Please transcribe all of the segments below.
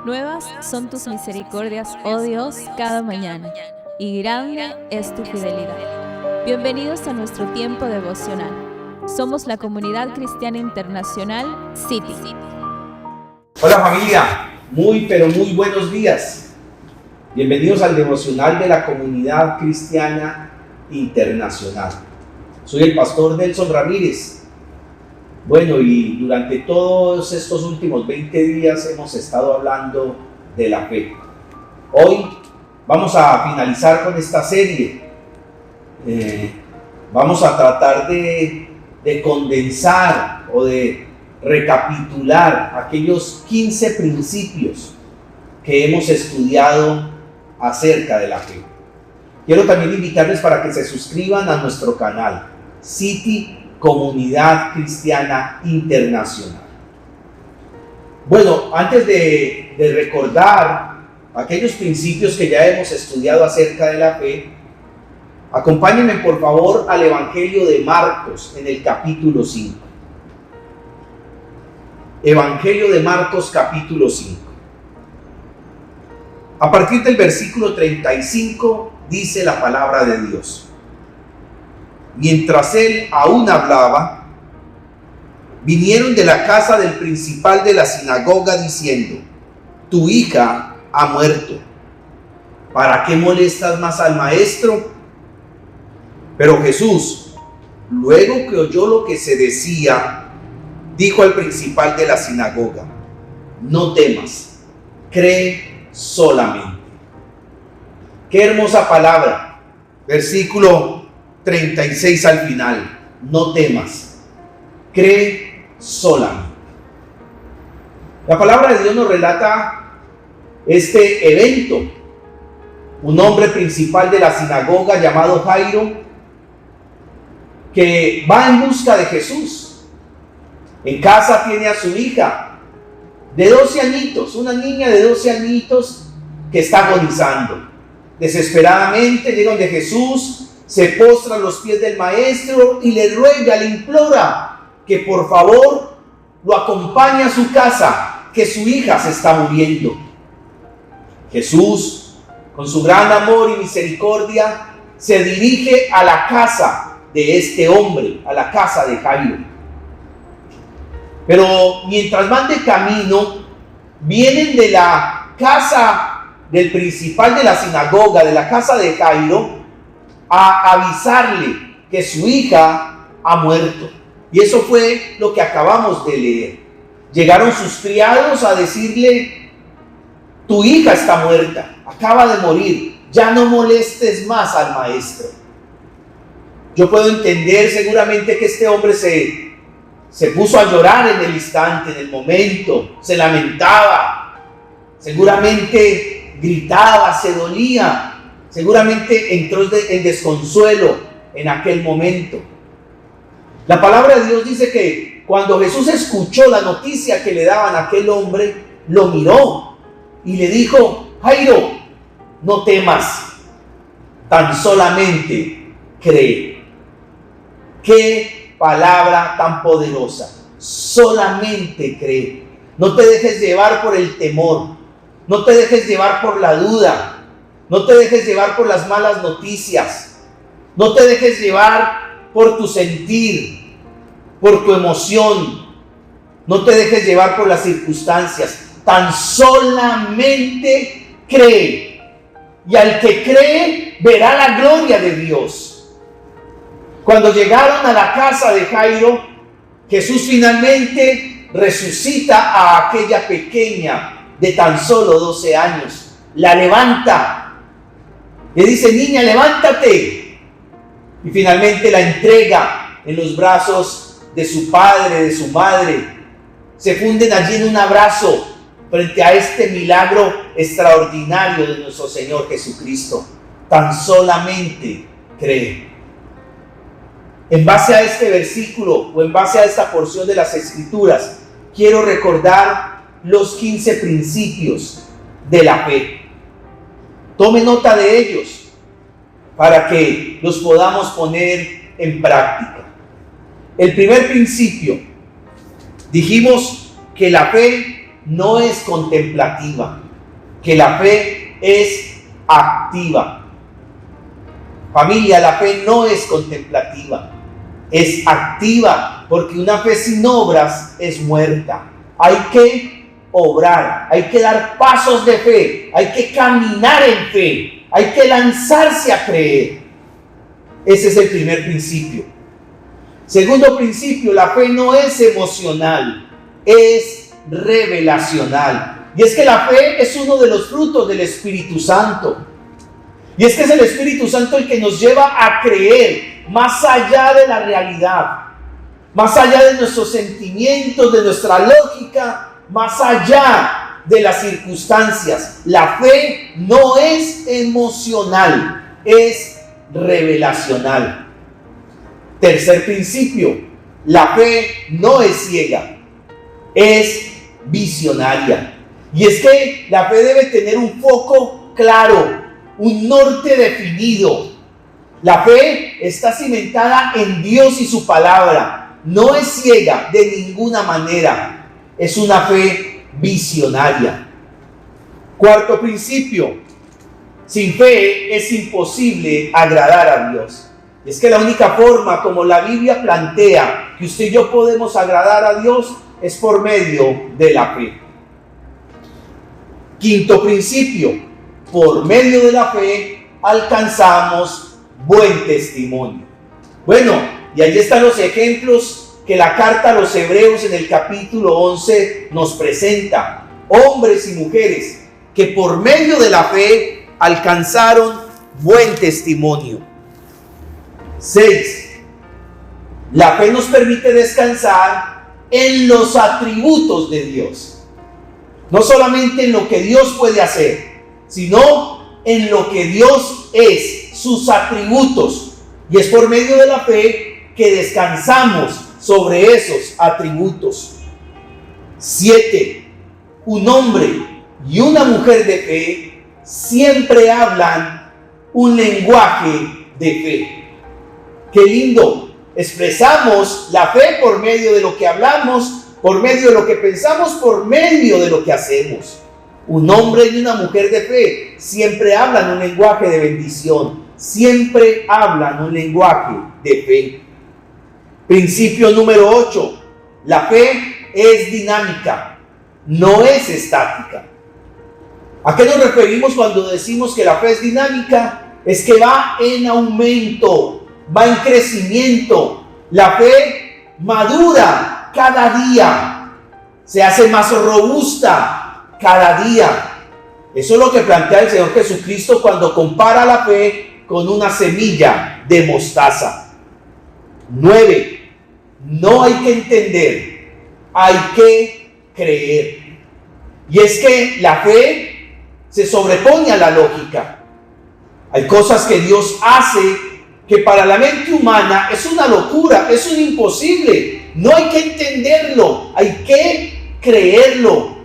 Nuevas son tus misericordias, oh Dios, cada mañana, y grande es tu fidelidad. Bienvenidos a nuestro tiempo devocional. Somos la Comunidad Cristiana Internacional City. Hola familia, muy buenos días. Bienvenidos al devocional de la Comunidad Cristiana Internacional. Soy el pastor Nelson Ramírez. Bueno, y durante todos estos últimos 20 días hemos estado hablando de la fe. Hoy vamos a finalizar con esta serie. Vamos a tratar de condensar o de recapitular aquellos 15 principios que hemos estudiado acerca de la fe. Quiero también invitarles para que se suscriban a nuestro canal City Comunidad Cristiana Internacional. Bueno, antes de recordar aquellos principios que ya hemos estudiado acerca de la fe, acompáñenme por favor al Evangelio de Marcos en el capítulo 5. Evangelio de Marcos capítulo 5. A partir del versículo 35 dice la palabra de Dios. Mientras él aún hablaba, vinieron de la casa del principal de la sinagoga diciendo: tu hija ha muerto. ¿Para qué molestas más al maestro? Pero Jesús, luego que oyó lo que se decía, dijo al principal de la sinagoga: no temas, cree solamente. Qué hermosa palabra. Versículo 36 al final. No temas, cree solamente. La palabra de Dios nos relata este evento. Un hombre principal de la sinagoga llamado Jairo, que va en busca de Jesús. En casa tiene a su hija de 12 añitos, una niña de 12 añitos que está agonizando. Desesperadamente llega donde Jesús, se postra a los pies del maestro y le ruega, le implora que por favor lo acompañe a su casa, que su hija se está muriendo. Jesús, con su gran amor y misericordia, se dirige a la casa de este hombre, a la casa de Jairo. Pero mientras van de camino, vienen de la casa del principal de la sinagoga, de la casa de Jairo, a avisarle que su hija ha muerto. Y eso fue lo que acabamos de leer. Llegaron sus criados a decirle: tu hija está muerta, acaba de morir, ya no molestes más al maestro. Yo puedo entender seguramente que este hombre se puso a llorar en el instante, en el momento, se lamentaba, seguramente gritaba, se dolía, seguramente entró en desconsuelo en aquel momento. La palabra de Dios dice que cuando Jesús escuchó la noticia que le daban a aquel hombre, lo miró y le dijo: Jairo, no temas, tan solamente cree. Qué palabra tan poderosa. Solamente cree. No te dejes llevar por el temor, no te dejes llevar por la duda, no te dejes llevar por las malas noticias, no te dejes llevar por tu sentir, por tu emoción, no te dejes llevar por las circunstancias. Tan solamente cree, y al que cree verá la gloria de Dios. Cuando llegaron a la casa de Jairo, Jesús finalmente resucita a aquella pequeña de tan solo 12 años, la levanta. Le dice: niña, levántate. Y finalmente la entrega en los brazos de su padre, de su madre. Se funden allí en un abrazo frente a este milagro extraordinario de nuestro Señor Jesucristo. Tan solamente cree. En base a este versículo o en base a esta porción de las Escrituras, quiero recordar los 15 principios de la fe. Tome nota de ellos para que los podamos poner en práctica. El primer principio, dijimos que la fe no es contemplativa, que la fe es activa. Familia, la fe no es contemplativa, es activa, porque una fe sin obras es muerta. Hay que obrar, hay que dar pasos de fe, hay que caminar en fe, hay que lanzarse a creer. Ese es el primer principio. Segundo principio, la fe no es emocional, es revelacional. Y es que la fe es uno de los frutos del Espíritu Santo. Y es que es el Espíritu Santo el que nos lleva a creer más allá de la realidad, más allá de nuestros sentimientos, de nuestra lógica, más allá de las circunstancias. La fe no es emocional, es revelacional. Tercer principio, la fe no es ciega, es visionaria. Y es que la fe debe tener un foco claro, un norte definido. La fe está cimentada en Dios y su palabra. No es ciega de ninguna manera. Es una fe visionaria. Cuarto principio, sin fe es imposible agradar a Dios. Y es que la única forma como la Biblia plantea que usted y yo podemos agradar a Dios es por medio de la fe. Quinto principio, por medio de la fe alcanzamos buen testimonio. Bueno, y ahí están los ejemplos que la carta a los Hebreos en el capítulo 11 nos presenta. Hombres y mujeres que por medio de la fe alcanzaron buen testimonio. 6. La fe nos permite descansar en los atributos de Dios. No solamente en lo que Dios puede hacer, sino en lo que Dios es, sus atributos. Y es por medio de la fe que descansamos sobre esos atributos. 7. Un hombre y una mujer de fe siempre hablan un lenguaje de fe. Qué lindo, expresamos la fe por medio de lo que hablamos, por medio de lo que pensamos, por medio de lo que hacemos. Un hombre y una mujer de fe siempre hablan un lenguaje de bendición, siempre hablan un lenguaje de fe. Principio número 8, la fe es dinámica, no es estática. ¿A qué nos referimos cuando decimos que la fe es dinámica? Es que va en aumento, va en crecimiento. La fe madura cada día, se hace más robusta cada día. Eso es lo que plantea el Señor Jesucristo cuando compara la fe con una semilla de mostaza. 9. No hay que entender, hay que creer. Y es que la fe se sobrepone a la lógica. Hay cosas que Dios hace que para la mente humana es una locura, es un imposible. No hay que entenderlo, hay que creerlo.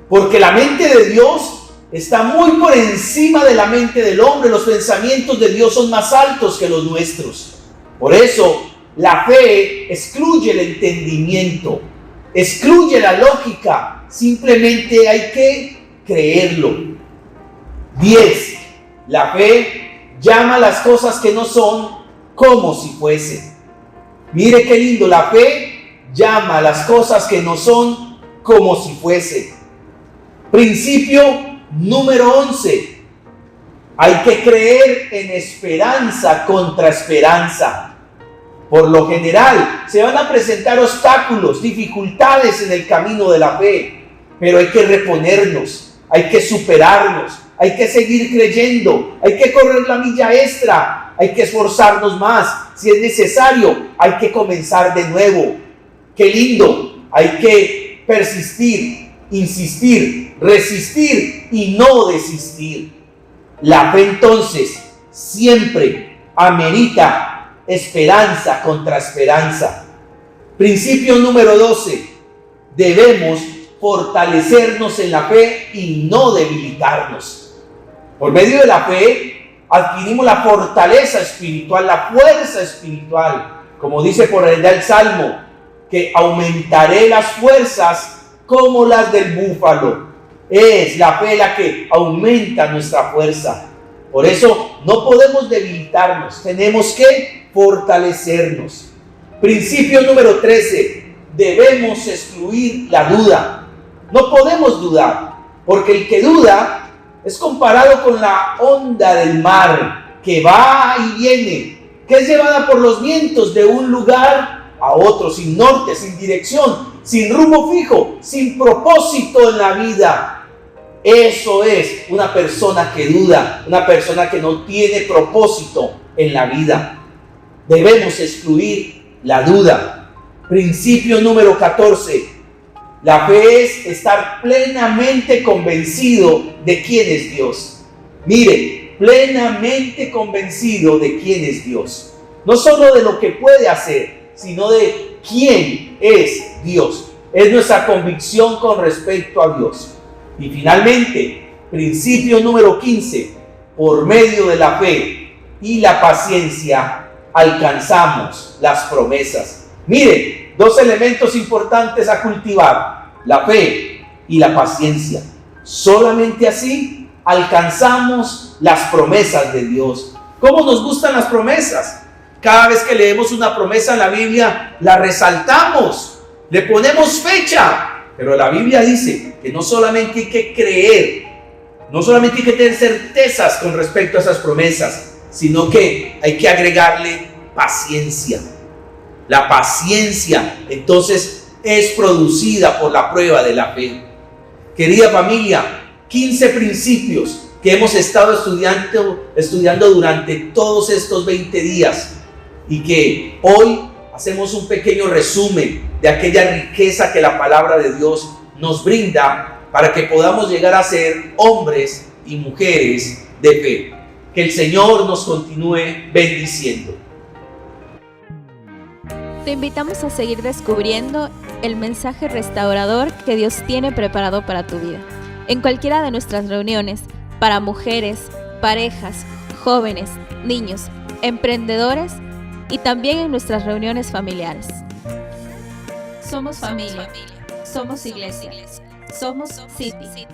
Porque la mente de Dios está muy por encima de la mente del hombre. Los pensamientos de Dios son más altos que los nuestros. Por eso, la fe excluye el entendimiento, excluye la lógica. Simplemente hay que creerlo. 10. La fe llama las cosas que no son como si fuesen. Mire qué lindo, la fe llama las cosas que no son como si fuesen. Principio número 11. Hay que creer en esperanza contra esperanza. Por lo general, se van a presentar obstáculos, dificultades en el camino de la fe, pero hay que reponernos, hay que superarnos, hay que seguir creyendo, hay que correr la milla extra, hay que esforzarnos más. Si es necesario, hay que comenzar de nuevo. Qué lindo, hay que persistir, insistir, resistir y no desistir. La fe entonces siempre amerita esperanza contra esperanza. Principio número 12. Debemos fortalecernos en la fe y no debilitarnos. Por medio de la fe adquirimos la fortaleza espiritual, la fuerza espiritual. Como dice por allá el Salmo, que aumentaré las fuerzas como las del búfalo. Es la fe la que aumenta nuestra fuerza. Por eso no podemos debilitarnos, tenemos que fortalecernos. Principio número 13. Debemos excluir la duda. No podemos dudar, porque el que duda es comparado con la onda del mar que va y viene, que es llevada por los vientos de un lugar a otro, sin norte, sin dirección, sin rumbo fijo, sin propósito en la vida. Eso es una persona que duda, una persona que no tiene propósito en la vida. Debemos excluir la duda. Principio número 14. La fe es estar plenamente convencido de quién es Dios. Mire, plenamente convencido de quién es Dios. No solo de lo que puede hacer, sino de quién es Dios. Es nuestra convicción con respecto a Dios. Y finalmente, principio número 15, por medio de la fe y la paciencia alcanzamos las promesas. Mire, dos elementos importantes a cultivar: la fe y la paciencia. Solamente así alcanzamos las promesas de Dios. ¿Cómo nos gustan las promesas? Cada vez que leemos una promesa en la Biblia, la resaltamos, le ponemos fecha. Pero la Biblia dice que no solamente hay que creer, no solamente hay que tener certezas con respecto a esas promesas, sino que hay que agregarle paciencia. La paciencia, entonces, es producida por la prueba de la fe. Querida familia, 15 principios que hemos estado estudiando durante todos estos 20 días y que hoy hacemos un pequeño resumen de aquella riqueza que la palabra de Dios nos brinda para que podamos llegar a ser hombres y mujeres de fe. Que el Señor nos continúe bendiciendo. Te invitamos a seguir descubriendo el mensaje restaurador que Dios tiene preparado para tu vida. En cualquiera de nuestras reuniones, para mujeres, parejas, jóvenes, niños, emprendedores y también en nuestras reuniones familiares. Somos familia, somos iglesia, somos City.